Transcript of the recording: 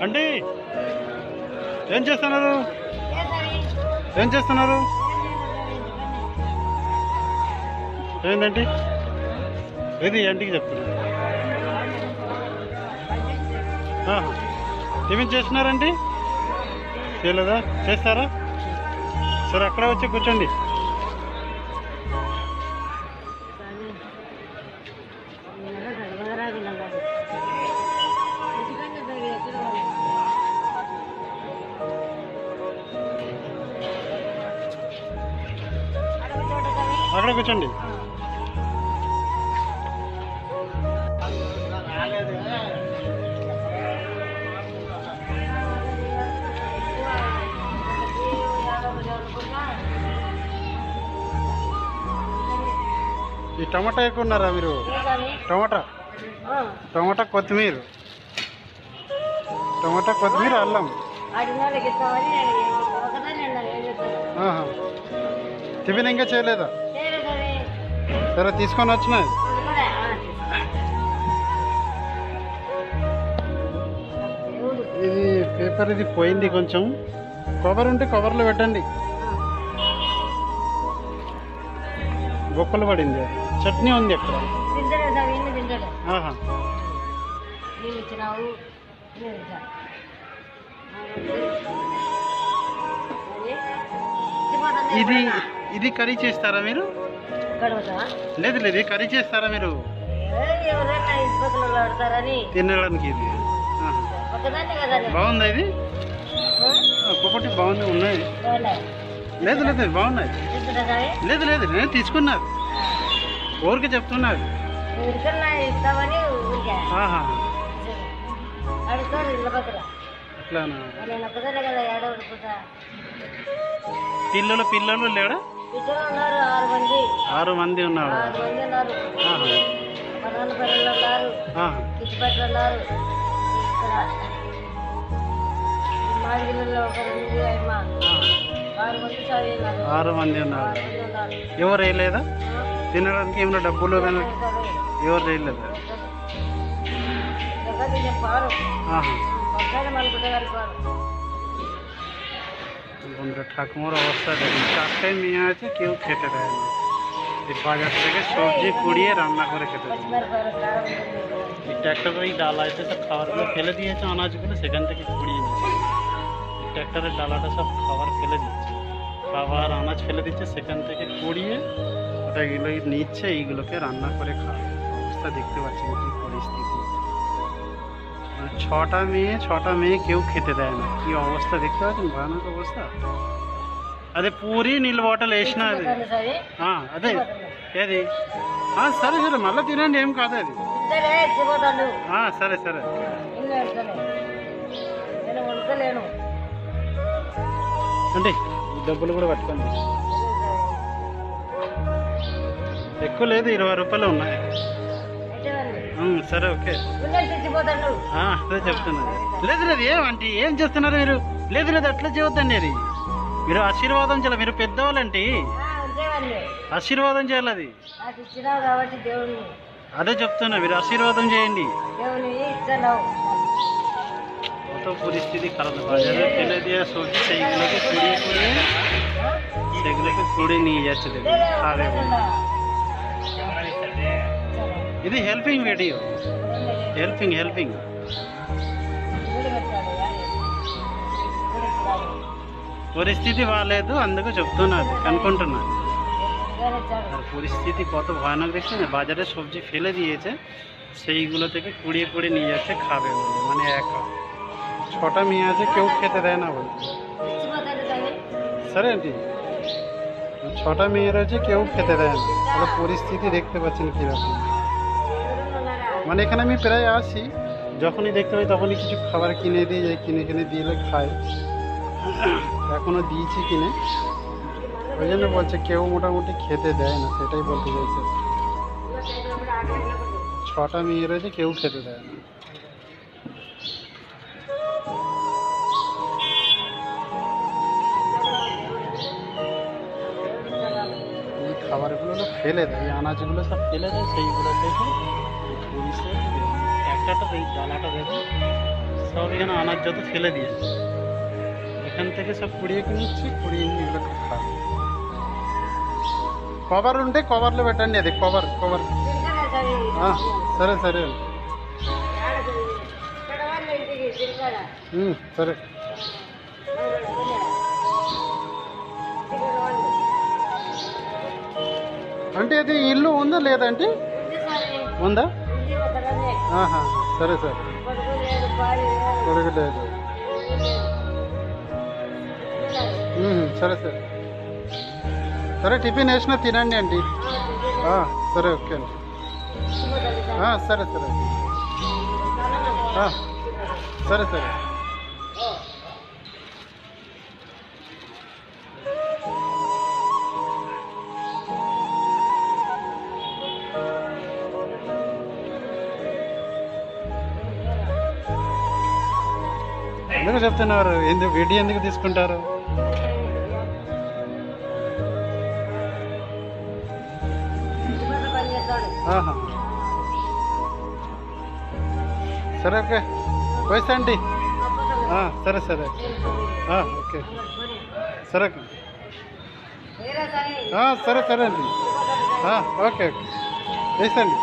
అంటే ఏం చేస్తున్నారు? ఏం చేస్తున్నారు? ఏంటంటే ఏది ఇంటికి చెప్తున్నారు? టిఫిన్ చేస్తున్నారండి? చేయలేదా? చేస్తారా? సరే అక్కడే వచ్చి కూర్చోండి. అక్కడే కూర్చోండి. ఈ టమాటా ఎక్కువ ఉన్నారా మీరు? టమాటా కొత్తిమీర అల్లం. టిఫిన్ ఇంకా చేయలేదా? సరే తీసుకొని వచ్చిన. ఇది పేపర్ ఇది పోయింది, కొంచెం కవర్ ఉంటే కవర్లో పెట్టండి. గొప్పలు పడింది. చట్నీ ఉంది అక్కడ. ఇది ఇది కర్రీ చేస్తారా మీరు? లేదు లేదు, కర్రీ చేస్తారా మీరు తినడానికి? ఇది బాగుందా? ఇది ఒక్కొక్కటి బాగుంది, ఉన్నాయి. లేదు లేదు బాగున్నాయి. లేదు లేదు నేను తీసుకున్నాను, ఊరికి చెప్తున్నారు. అట్లానా? పిల్లలు లేడా? 6 మంది ఉన్నారు. ఆరు మంది ఉన్నారు. ఎవరు వేయలేదా తినడానికి? ఏమైనా డబ్బులు ఎవరు వేయలేదా? ঠাকুমার অবস্থা দেখুন, 4টে মেয়ে আছে, কেউ খেতে দেয় না। এই বাজার থেকে সবজি কুড়িয়ে রান্না করে খেতে দেয়। একটা একটা করে ডালাতে সব খাবারগুলো ফেলে দিয়েছে, আনাজগুলো সেখান থেকে কুড়িয়ে নিচ্ছে। ট্র্যাক্টরের ডালাটা সব খাবার ফেলে দিচ্ছে, খাবার আনাজ ফেলে দিচ্ছে, সেখান থেকে কুড়িয়ে ওটা এগুলো নিচ্ছে, এইগুলোকে রান্না করে খায়। অবস্থা দেখতে পাচ্ছেন কি পরিস্থিতি। 6টা মেয়ে কেউ খেতে দেয় না, কি অবস্থা দেখতে পাচ্ছেন, ভয়ানক অবস্থা। అదే పూరి నీళ్ళు బాటిల్ వేసిన అది అదే ఏది సరే సరే మళ్ళీ తినండి, ఏం కాదు అది। సరే సరే అంటే డబ్బులు కూడా పట్టుకోండి, ఎక్కువ లేదు, 20 రూపాయలు ఉన్నాయి। సరే ఓకే, అదే చెప్తున్నది। లేదు లేదు ఏమంటే ఏం చేస్తున్నారు మీరు? లేదు లేదు అట్లా చేయొద్దండి, అది మీరు ఆశీర్వాదం చేయాలి, మీరు పెద్దవాళ్ళంటే ఆశీర్వాదం చేయాలి, అది అదే చెప్తున్నా, మీరు ఆశీర్వాదం చేయండి। तो परिस्थिति खराब है, बाजारे फेले दिया सब्जी सेगुलोके कुड़िए कुड़िए सेगुलोके कुड़े निये जाच्छे, देखो खाबे बोले। ఇది హెల్పింగ్ వీడియో, హెల్పింగ్ పరిస్థితి బాగాలేదు, అందుకు చెప్తున్నది అనుకుంటున్నాను। পরিস্থিতি কত ভয়ানক দেখছেন, বাজারে সবজি ফেলে দিয়েছে, সেইগুলো থেকে কুড়িয়ে কুড়িয়ে নিয়ে যাচ্ছে খাবে বলে, মানে একা। 6টা মেয়ে আছে, কেউ খেতে দেয় না বলছে। সরে আন্টি 6টা মেয়ে রয়েছে, কেউ খেতে দেয় না, তাহলে পরিস্থিতি দেখতে পাচ্ছেন কীরকম। মানে এখানে আমি প্রায় আসি, যখনই দেখতে পাই তখনই কিছু খাবার কিনে দিয়ে যাই, কিনে দিলে খায়। এখনও দিয়েছি কিনে, ওই জন্য বলছে কেউ মোটামুটি খেতে দেয় না, সেটাই বলতে চাইছে। 6টা মেয়ে রয়েছে, কেউ খেতে দেয় না। এই খাবারগুলো ফেলে দেয়, এই আনাজগুলো সব ফেলে দেয়, সেইগুলো থেকে পুলিশে একটা এই ডালাটা দেখুন, সব এখানে অনার্যত ফেলে দিয়েছে, এখান থেকে সব কুড়িয়ে নিচ্ছে, কুড়িয়ে নিয়ে এগুলো খাবে। కవర్ ఉంటే కవర్లో పెట్టండి, అది కవర్ కవర్ సరే సరే సరే. అంటే అది ఇల్లు ఉందా లేదంటే ఉందా? సరే సరే, కొడుకు లేదు. సరే సరే సరే, టిఫిన్ వేసినా తినండి అండి. సరే ఓకే అండి. సరే సరే సరే సరే. ఎందుకు చెప్తున్నారు? ఎందుకు వీడియో ఎందుకు తీసుకుంటారు? సరే ఓకే, పోయిసండి. సరే సరే ఓకే, సరే సరే సరే అండి. Okay okay, వేసండి.